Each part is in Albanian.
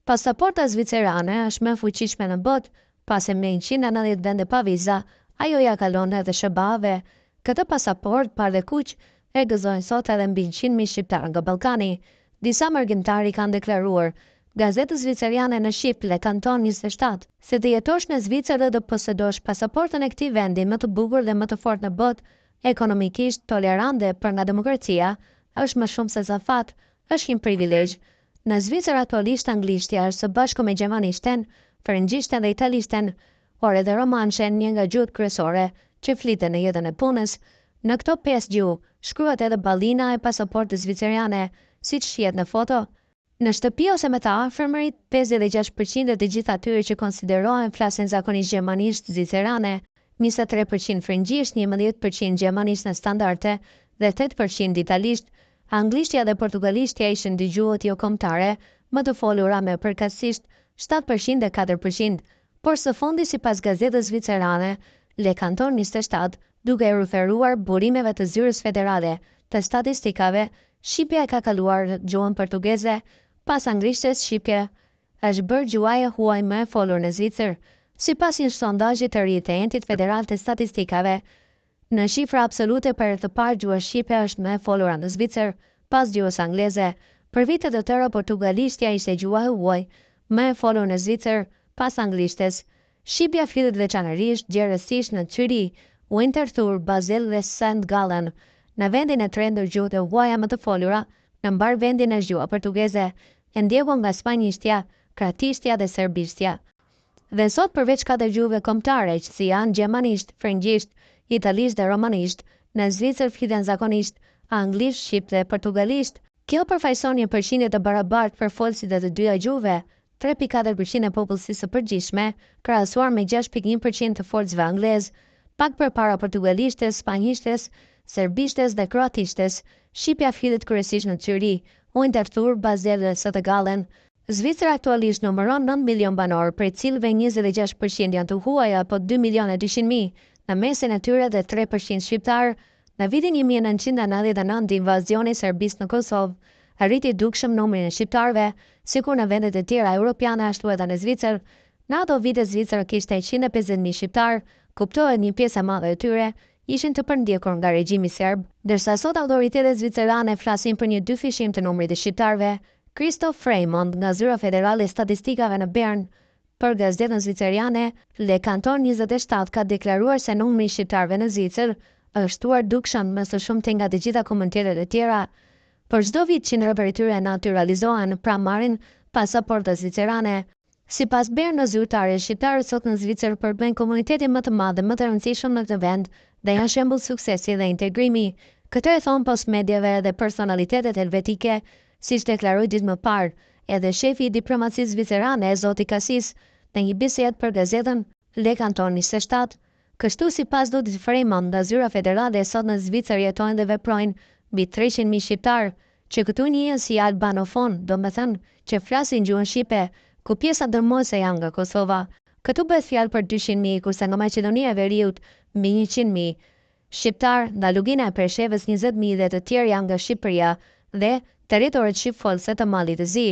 Pasaporta zvicerane është më e fuqishme në botë, pasi me 190 vende pa viza, ajo ja kalon edhe SBA-ve. Këtë pasaport pa dhe kuq e gëzojnë sot edhe mbi 100.000 shqiptarë nga Ballkani. Disa mërgjimtarë kanë deklaruar gazetës zviceriane në Shqip Le Canton 27 se të jetosh në Zvicër dhe të posedosh pasaportën e këtij vendi më të bukur dhe më të fortë në botë, ekonomikisht tolerante për nga demokracia, është më shumë se zafat, është një privilegj. Në Zvicër aktualisht anglishtja është së bashku me gjermanishten, frëngjishten dhe italishten, por edhe romanshen, një nga gjuhët kryesore që fliten në jetën e punës. Në këto 5 gjuhë shkruhet edhe ballina e pasaportës zviceriane, siç shihet në foto. Në shtëpi ose me të afërmërit, 56% e të gjithë atyre që konsiderohen flasin zakonisht gjermanisht zvicerane, 23% frëngjisht, 11% gjermanisht në standarde dhe 8% italisht. Anglishtja dhe portugalishtja ishin dy gjuhët jo kombëtare, më të folura me përkatësisht 7% dhe 4%, por së fundi sipas gazetës zvicerane Le Canton 27, duke referuar burimeve të zyrës federale të statistikave, Shqipja ka kaluar në gjuhën portugeze, pas anglishtes Shqipja është bërë gjuha e huaj më e folur në Zvicër. Sipas një sondazhi të ri të Entit Federal të Statistikave, në shifra absolute për të parë gjuha shqipe është më e folura në Zvicër, pas gjuhës angleze. Për vite të tëra portugalishtja ishte gjuha e huaj më e folur në Zvicër, pas anglishtes. Shqipja flitet veçanërisht gjerësisht në Züri, Winterthur, Basel dhe St. Gallen. Në vendin e tretë ndër gjuhët e huaja më të folura, në mbar vendin është gjuha portugeze, e ndjekur nga spanjishtja, kratishtja dhe serbishtja. Dhe sot përveç katër gjuhëve kombëtare që si janë gjermanisht, frëngjisht, italisht dhe romanisht, në Zvicër fliten zakonisht anglisht, shqip dhe portugalisht. Kjo përfaqëson një përqindje të barabartë për folësit e të dyja gjuhëve, 3.4% e popullsisë së përgjithshme, krahasuar me 6.1% të folësve anglez, pak përpara portugalishtes, spanjishtes, serbishtes dhe kroatishtes. Shqipja flitet kryesisht në Züri, Winterthur, Basel dhe St. Gallen. Zvicra aktualisht numëron 9 milion banor, prej cilëve 26% janë të huaja, apo 2.200.000, në mesin e tyre dhe 3% shqiptar. Në vitin 1999 invazioni serbisë në Kosovë arriti dukshëm numrin e shqiptarëve, sikur në vendet e tjera europiane ashtu edhe në Zvicër. Në ato vite Zvicra kishte 150.000 shqiptar, kuptohet një pjesë e madhe e tyre ishin të përndjekur nga regjimi serb, ndërsa sot autoritetet zvicerane flasin për një dyfishim të numrit të shqiptarëve. Christoph Freimond nga Zyra Federale e Statistikave në Bern për gazetën zviceriane Le Canton 27 ka deklaruar se numri i shqiptarëve në Zvicër është shtuar dukshëm më së shumti nga të gjitha komunitetet e tjera. Për çdo vit qindra prej tyre natyralizohen, pra marrin pasaporta zvicerane. Sipas Bernës zyrtare, shqiptarët sot në Zvicër përbëjnë komunitetin më të madh dhe më të rëndësishëm në këtë vend dhe janë shembull suksesi dhe integrimi. Këtë e thon post medjave dhe personalitetet helvetike, siç deklaroi ditë më parë edhe shefi i diplomacisë zvicerane zoti Kasis në një bisedë për gazetën Le Canton 27. Kështu sipas zotit Freimond, nga Zyra Federale sot në Zvicër jetojnë dhe veprojnë mbi 300.000 shqiptar, që këtu njihen si albanofon, domethënë që flasin gjuhën shqipe, ku pjesa dërmuese janë nga Kosova. Këtu bëhet fjalë për 200.000, kurse nga Maqedonia e Veriut mbi 100.000 shqiptar, nga Lugina e Preshevës 20.000 dhe të tjerë janë nga Shqipëria dhe territoret shqipfolse të Mallit të Zi.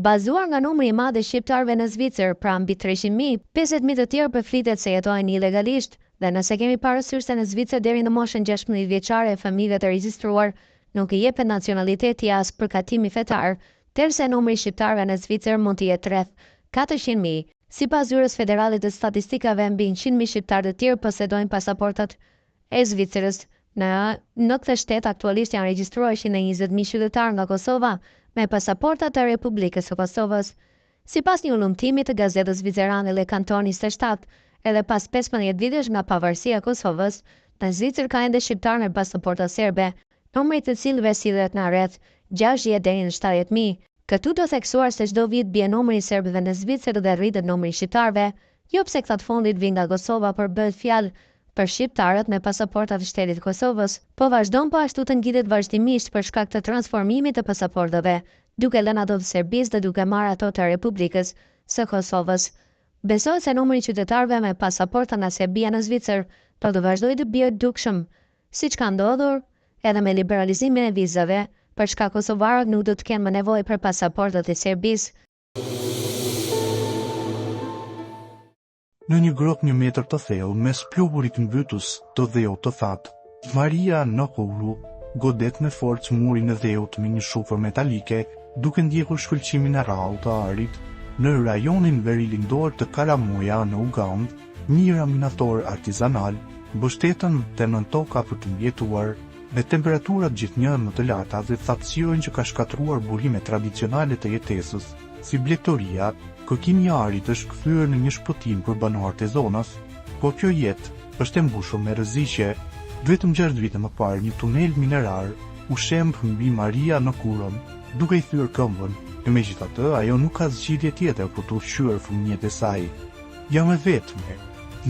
Bazuar nga numri i madh i shqiptarëve në Zvicër, pra mbi 300.000, 50.000 të tjerë përflitet se jetojnë ilegalisht, dhe nëse kemi parasysh se në Zvicër deri në moshën 16 vjeçare e fëmijëve të regjistruar nuk i jepet nacionaliteti as përkatimi fetar, terse numri i shqiptarëve në Zvicër mund të jetë rreth 400.000. Sipas Zyrës Federale të Statistikave, mbi 100.000 shqiptarë të tjerë posedojnë pasaportat e Zvicrës. Në këtë shtet aktualisht janë regjistruar 120.000 qytetarë nga Kosova me pasaporta të Republikës së Kosovës. Sipas një ullumtimi të gazetës zvicerane Le Canton 27, edhe pas 15 vitesh nga pavarësia e Kosovës, në Zvicër ka ende shqiptarë me pasaporta serbe, numri të cilëve sillet në rreth 60 deri në 70.000. Këtu do theksuar se çdo vit bie numri i serbëve në Zvicër dhe rritet numri i shqiptarëve, jo pse këta të fundit vinë nga Kosova, por bëhet fjalë për shqiptarët me pasaporta të shtetit të Kosovës, po vazhdon po ashtu të ngjitet vazhdimisht për shkak të transformimit të pasaportave, duke lënë ato të Serbisë dhe duke marrë ato të Republikës së Kosovës. Besohet se numri i qytetarëve me pasaporta nga Serbia në Zvicër do të vazhdojë të bie dukshëm, siç ka ndodhur edhe me liberalizimin e vizave, përçka kosovarët nuk do të kenë më nevojë për pasaportat e Serbisë. Në një grop 1 metër të thellë, mes pluhurit mbytus të dheut të thatë, Maria Nokulu godet me forcë murin e dheut me një shufër metalike, duke ndjekur shkëlqimin e rrallë të arit. Në rajonin verilindor të Karamoja në Ugandë, mira minator artizanal mbështeten te nën toka për të mjetuar, me temperaturat gjithnjë më të larta dhe thatësirën që ka shkatruar burime tradicionale të jetesës, si blegtoria. Kërkimi i arit është kthyer në një shpëtim për banorët e zonës, por kjo jetë është e mbushur me rreziqe. Vetëm 6 vite më parë, një tunel minerar u shemb mbi Maria Nokulën, duke i thyer këmbën, e megjithatë ajo nuk ka zgjidhje tjetër për të ushqyer fëmijët e saj. Jam e vetme,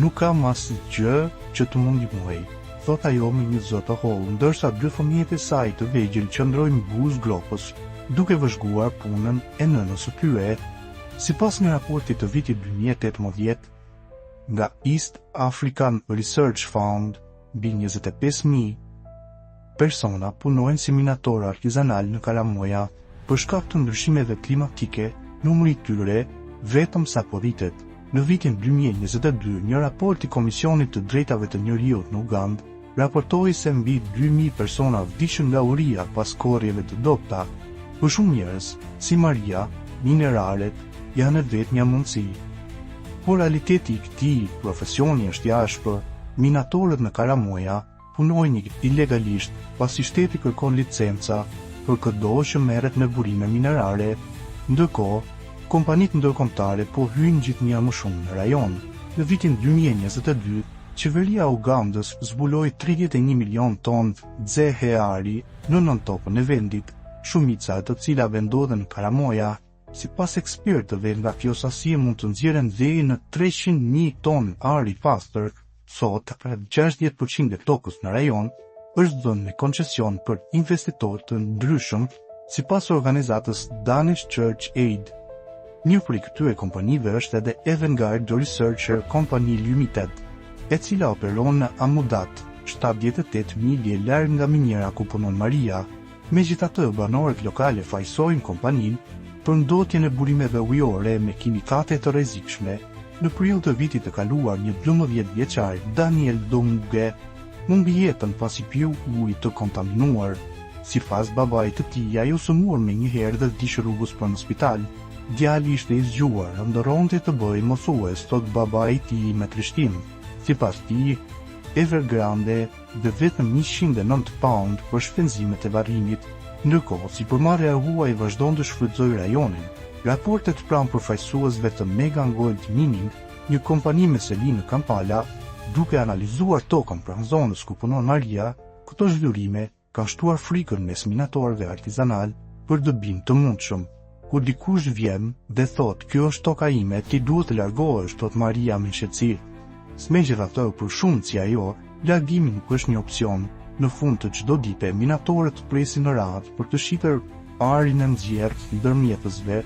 nuk kam asgjë që të më ndihmoj, thot ajo me një zë të hollë, ndërsa 2 fëmijët e saj të vegjël qëndrojnë buzë gropës, duke vëzhguar punën e nënës së tyre. Sipas një raporti të vitit 2018 nga East African Research Fund, mbi 25.000 persona punojnë si minatorë artizanal në Karamoja. Për shkak të ndryshimeve klimatike, numri i tyre vetëm sapo rritet. Në vitin 2022, një raport i Komisionit të Drejtave të Njeriut në Ugandë raportoi se mbi 2.000 persona vdishën nga uria pas korrjeve të dobta. Për shumë njerëz, si Maria, mineralet janë vetë një mundësi. Por realiteti i këtij profesioni është i ashpër. Minatorët në Karamoja punojnë ilegalisht, pasi shteti kërkon licenca për çdo që merret me burime minerare. Ndërkohë, kompanitë ndërkombëtare po hyjnë gjithnjë më shumë në rajon. Në vitin 2022, qeveria e Ugandës zbuloi 31 milion ton zeheari në nëntokën e vendit, shumica e të cilave ndodhen në Karamoja. Sipas ekspertëve, nga kjo sasi mund të nxjerrën deri në 300.000 ton ari i pastër. Sot, rreth 60% e tokës në rajon është dhënë me koncesion për investitorë të ndryshëm, sipas organizatës Danish Church Aid. Një prej këtyre kompanive është edhe Avangard Researcher Company Limited, e cila operon në Amudat, 78 milje larg nga miniera ku punon Maria. Megjithatë, banorët lokale fajsojnë kompaninë për ndotjen e burimeve ujore me kimikate të rrezikshme. Në prill të vitit të kaluar, një 12 vjeçar, Daniel Dongue, humbi jetën pasi piu ujë të kontaminuar. Sipas babait të tij, ajo sëmur me një herë dhe vdiq rrugës për në spital. Djali ishte i zgjuar, ndërronte të bëjë mosues, thot babai i tij me trishtim. Sipas tij, Evergrande dhe vetëm 109 pound për shpenzimet e varrimit. Ndërkohë, si përmarrja e huaj vazhdon të shfrytëzojë rajonin. Raportet pranë përfaqësuesve të Mega Gold Mining, një kompani me seli në Kampala, duke analizuar tokën pranë zonës ku punon Maria, këto zhvillime kanë shtuar frikën mes minatorëve artizanal për dëbim të mundshëm. Kur dikush vjen dhe thot, kjo është toka ime, ti duhet të largohesh, thot Maria me shqetësi. Megjithatë, për shumë si ajo, largimi nuk është një opsion. Në fund të çdo dite, minatorët presin në radhë për të shitur arin e nxjerrë ndërmjetësve.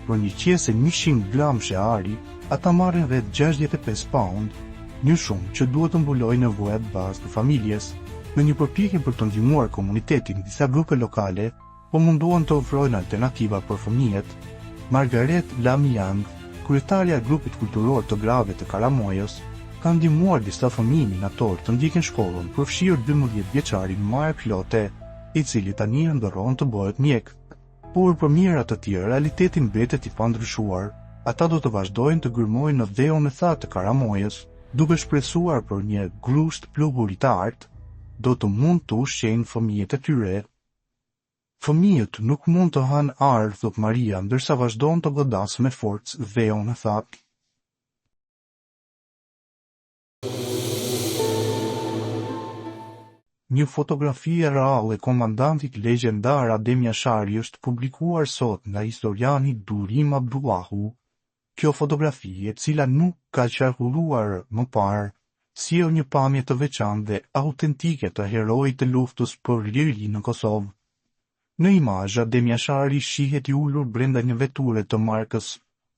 Për një qese 100 gramshe ari, ata marrin rreth 65 pound, një shumë që duhet të mbulojë nevojat bazë të familjes. Në një përpjekje për të ndihmuar komunitetin, disa grupe lokale po munduan të ofrojnë alternativa për fëmijët. Margaret Lamiang, kryetarja e grupit kulturor të grave të Karamojës, ka ndihmuar disa fëmijë minator të ndjekin shkollën, përfshirë 12 vjeçarin Mark Lotte, i cili tani ndërron të bëhet mjek. Por për mijëra të tjerë, realiteti mbetet i pandryshuar. Ata do të vazhdojnë të gërmojnë në dheun e thatë të Karamojës, duke shpresuar për një grusht pluhuri të artë, do të mund të ushqejnë fëmijët e tyre. Fëmijët nuk mund të hanë arë, thot Maria, ndërsa vazhdon të godasë me forcë dheun e thatë. Një fotografi e rrallë e komandantit legjendar Adem Jashari është publikuar sot nga historiani Durim Abdullahu. Kjo fotografi, e cila nuk ka qarkulluar më parë, sjell një pamje të veçantë dhe autentike të heroit të luftës për liri në Kosovë. Në imazh, Adem Jashari shihet i ulur brenda një veture të markës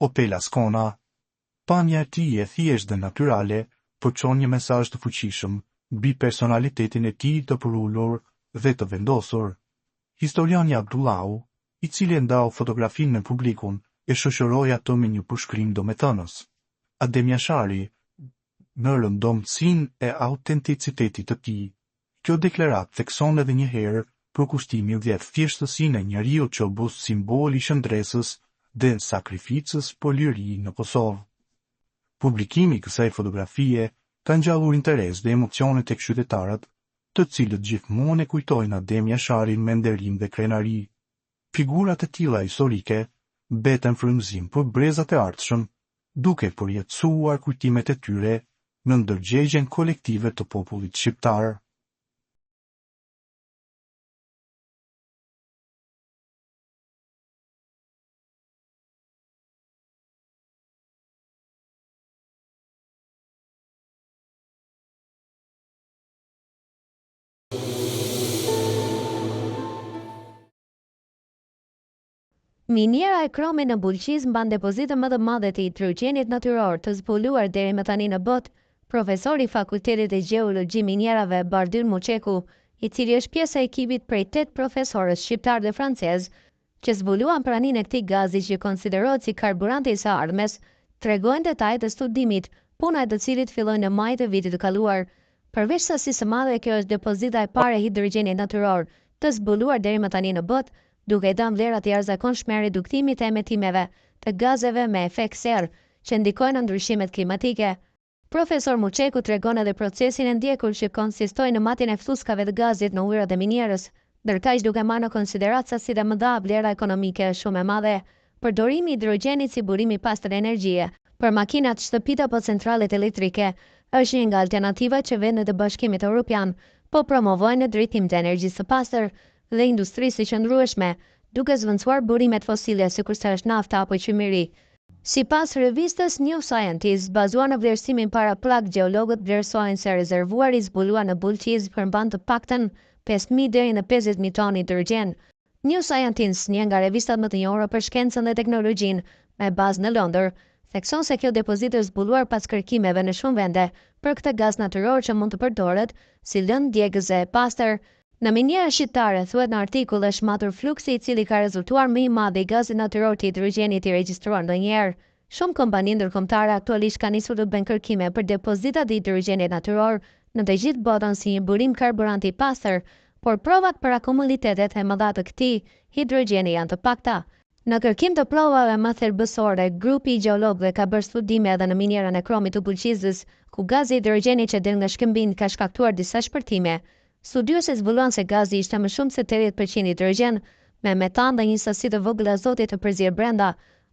Opel Ascona. Pamja e tij e thjeshtë dhe natyrale përçon një mesazh të fuqishëm mbi personalitetin e tij të përullur dhe të vendosur. Historiani Abdullahu, i cili ndau fotografinë me publikun, e shoqëroi ato me një përshkrim domethënës. Adem Jashari, në rëndomësinë e autenticitetit të tij. Kjo deklarat thekson edhe një herë përkushtimi vjedh thjeshtësinë e njeriut që bus simbol i shëndresës dhe sakrificës për liri në Kosovë. Publikimi i kësaj fotografie ka ngjallur interes dhe emocione tek qytetarët, të cilët gjithmonë e kujtojnë Adem Jasharin me nderim dhe krenari. Figurat e tilla historike beten frymëzim për brezat e ardhshëm, duke përjetësuar kujtimet e tyre në ndërgjegjen kolektive të popullit shqiptar. Miniera e Kromi në Bulqiz mban depozite më të madhe të hidrogenit natyror të zbuluar deri më tani në botë. Profesori i Fakultetit të Gjeologji Minierave Bardhyl Muçeku, i cili është pjesë e ekipit prej 8 profesorësh shqiptar dhe francez, që zbuluan praninë e këtij gazi që konsiderohet si karburanti i së ardhmes, tregojnë detajet e studimit, puna e të cilit filloi në maj të vitit të kaluar. Përveç sasisë së madhe, kjo është depozita e parë e hidrogenit natyror të zbuluar deri më tani në botë, duke i dhënë vlera të jashtëzakonshme reduktimit të emetimeve të gazeve me efekt serë që ndikojnë në ndryshimet klimatike. Profesor Muçeku tregon edhe procesin e ndjekur që konsistoi në matjen e fluskave të gazit në ujërat e minierës, ndërkaq duke marrë në konsiderat sasitë më dha vlera ekonomike shumë e madhe. Përdorimi i hidrogenit si burim i pastër energjie për makinat shtëpit apo centralet elektrike është një nga alternativat që vendet e Bashkimit Evropian po promovojnë në drejtim të energjisë së pastër dhe industrisë së qëndrueshme, duke zvendosur burimet fosile sikurse është nafta apo qymiri. Sipas revistës New Scientist, bazuar në vlerësimin para plak, gjeologët vlerësojnë se rezervuari zbuluar në Bulqiz përmban të paktën 5.000 deri në 50.000 tonë hidrogjen. New Scientist, një nga revistat më të njohura për shkencën dhe teknologjinë, me bazë në Londër, thekson se kjo depozit është zbuluar pas kërkimeve në shumë vende për këtë gaz natyror që mund të përdoret si lëndë djegëse e pastër. Në miniera shqiptare, thuhet në artikull, është matur fluksi i cili ka rezultuar më i madh i gazit natyror të hidrogenit i regjistruar ndonjëherë. Shumë kompani ndërkombëtare aktualisht kanë nisur të bëjnë kërkime për depozitat e hidrogenit natyror në të gjithë botën si një burim karburanti i pastër, por provat për akumulitetet e mëdha të këtij hidrogjeni janë të pakta. Në kërkim të provave më thelbësore, grupi i gjeologëve ka bërë studime edhe në minierën e Kromit të Bulqizës, ku gazi i hidrogenit që del nga shkëmbin ka shkaktuar disa shpërtime. Studiuesit zbuluan se gazi ishte më shumë se 80% hidrogjen, me metan dhe një sasi të vogël azoti të përzierë brenda.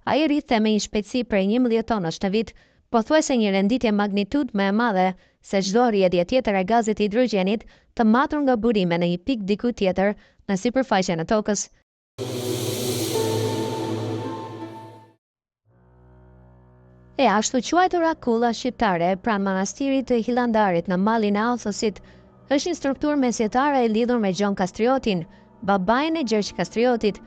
Ai rrithte me një shpejtësi prej 11 tonash në vit, pothuajse një renditje magnitudë më e madhe se çdo rrjedhje tjetër e gazit të hidrogenit të matur nga burime në një pikë diku tjetër në sipërfaqen e tokës. E ashtu quajtura kulla shqiptare pranë manastirit të Hilandarit në malin e Althosit është një strukturë mesjetare e lidhur me Gjon Kastriotin, babain e Gjergj Kastriotit.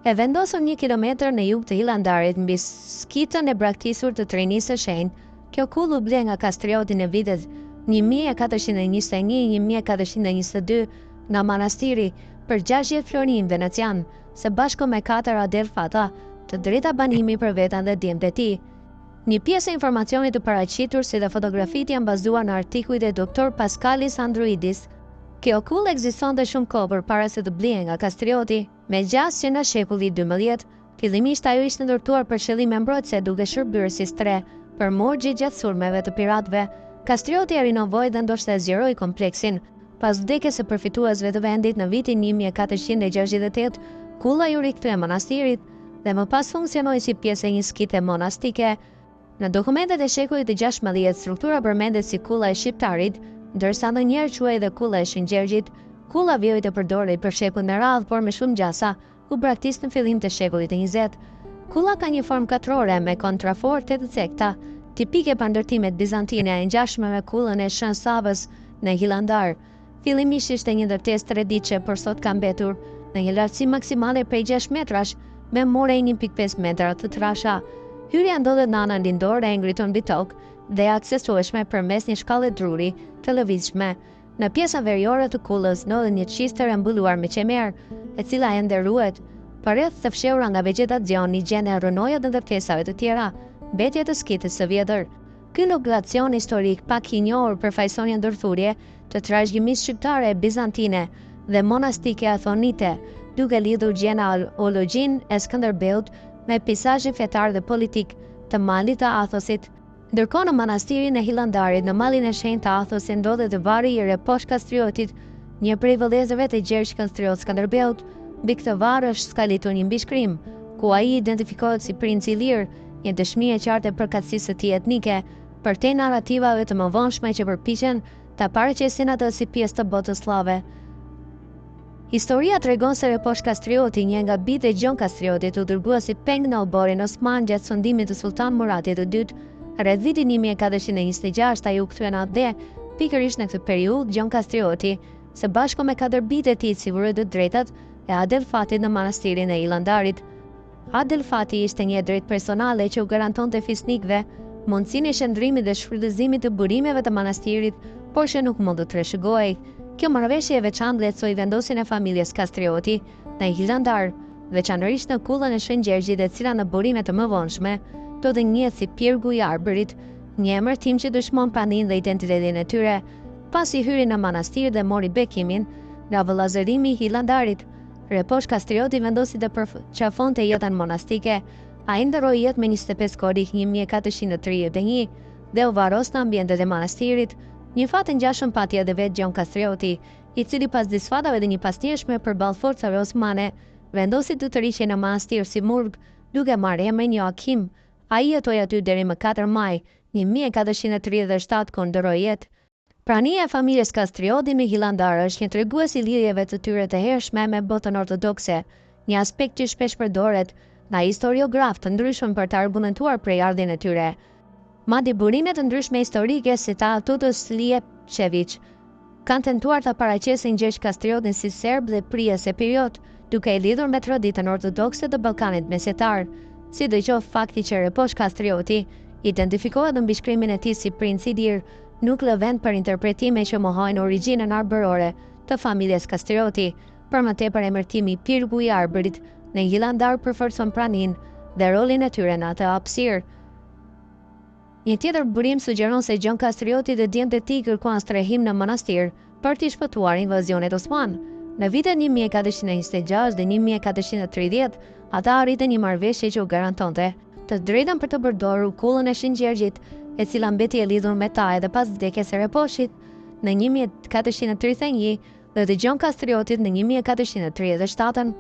E vendosur 1 kilometër në jug të Hilandarit mbi skitën e braktisur të Trinisë së Shenjtë, kjo kull u ble nga Kastrioti në vitet 1421-1422 nga manastiri për 60 florin venecian, së bashku me 4 Adel Fata, të drejta banimi për veten dhe djemtë e tij. Një pjesë e informacionit të paraqitur si dhe fotografit janë bazuar në artikujt e Dr. Paskalis Androidis. Kjo kull ekzistonte shumë kohë përpara se të blihej nga Kastrioti, me gjas që në shekulli 12, fillimisht ajo ishte ndërtuar për qëllime mbrojtëse duke shërbyer si stre për morgje gjatë sulmeve të piratëve. Kastrioti e rinovoi dhe ndoshta e zgjeroi kompleksin. Pas vdekjes së përfituesve të vendit në vitin 1468, kulla ju rikthye monastirit dhe më pas funksionoi si pjesë e një skite monastike. Në dokumentet e shekullit të 16, struktura përmendet si kulla e shqiptarit, ndërsa ndonjëherë quhej edhe kulla e Shëngjergjit. Kulla vjoj të përdoret për shekull me radhë, por me shumë gjasa, u braktis në fillim të shekullit të 20. Kulla ka një formë katrore me kontraforte të cekta, tipike për ndërtimet bizantine e ngjashme me kullën e Shën Savës në Hilandar. Fillimisht ishte një ndërtesë traditshme, por sot ka mbetur në një lartësi maksimale prej 6 metrash me more 1.5 metra të trasha. Hyrja ndodhet në anën lindore e ngritur mbi tokë dhe aksesueshme përmes një shkallë druri të lëvizshme. Në pjesën veriore të kullës ndodhet një çistër e mbuluar me qemer, e cila ende ruhet. Përreth të fshehura nga vegetacioni gjen e rrënojat dhe ndërtesave të tjera, mbetje të skitës së vjetër. Ky lokacion historik pak i njohur përfaqëson një ndërthurje të trashëgimisë shqiptare e bizantine dhe monastike athonite, duke lidhur genealogjin e Skënderbeut me peizazhin fetar dhe politik të malit të Athosit. Ndërkohë në manastirin e Hilandarit në malin e shenjtë të Athosit ndodhet vari i Reposh Kastriotit, një prej vëllezërve të Gjergj Kastriot Skënderbeut. Mbi këtë var është skalitur një mbishkrim, ku ai identifikohet si princi i lirë, një dëshmi e qartë e përkatësisë së tij etnike, përtej narrativave të mëvonshme që përpiqen ta paraqesin atë si pjesë të botës slave. Historia tregon se Reposh Kastrioti, një nga bijtë e Gjon Kastriotit, u dërgua si peng në Oborin Osman gjatë sundimit të Sultan Muratit II. Rreth vitin 1426 ai u kthye në Ade, pikërisht në këtë periudhë Gjon Kastrioti, së bashku me 4 bijtë e tij siguroi të drejtat e Adelfatit në manastirin e Hilandarit. Adelfati ishte një drejt personale që u garantonte fisnikëve mundësinë e shndrimit dhe shfrytëzimit të burimeve të manastirit, por që nuk mund të trashëgohej. Kjo marrëveshje e veçantë lehtësoi vendosin e familjes Kastrioti në Hilandar, veçanërisht në kullën e Shën Gjergjit, e cila në burime të mëvonshme do të njihet si Pirgu i Arbërit, një emërtim që dëshmon praninë dhe identitetin e tyre. Pasi hyri në manastir dhe mori bekimin nga vëllazërimi i Hilandarit, Reposh Kastrioti vendosi të përqafonte jetën monastike. Ai ndroi jetë me 25 korrik 1431 dhe u varros në ambientet e manastirit. Një fat të ngjashëm pati edhe vetë Gjon Kastrioti, i cili pas disfatave dhe një pasnjëshme përballë forcave osmane, vendosi të tërhiqej në manastir si murg, duke marrë emrin Joakim. Ai jetoi aty deri më 4 maj 1437 kur ndroi jetë. Prania e familjes Kastrioti me Hilandar është një tregues i lidhjeve të tyre të hershme me botën ortodokse, një aspekt që shpesh përdoret nga historiografë të ndryshëm për të argumentuar prej ardhin e tyre. Madje burime të ndryshme historike si ta Tutus Liepçević kanë tentuar ta paraqesin Gjergj Kastriotin si serb dhe prijes e periut, duke i lidhur me traditën ortodokse të Ballkanit Mesatar. Sidoqoftë, fakti që Reposh Kastrioti identifikohet në mbishkrimin e tij si princ i lirë nuk lë vend për interpretime që mohojnë origjinën arbërore të familjes Kastrioti. Për më tepër, emërtimi Pirgu i Arbërit në Hilandar përforcon praninë dhe rolin e tyre në atë hapësirë. Një tjetër burim sugjeron se Gjon Kastrioti dhe djemtë e tij kërkuan strehim në manastir për të shpëtuar invazionet osman. Në vitet 1426 dhe 1430, ata arritën një marrëveshje që u garantonte të drejtën për të përdorur kullën e Shën Gjergjit, e cila mbeti e lidhur me ta edhe pas vdekjes së Reposhit në 1431 dhe të Gjon Kastriotit në 1437.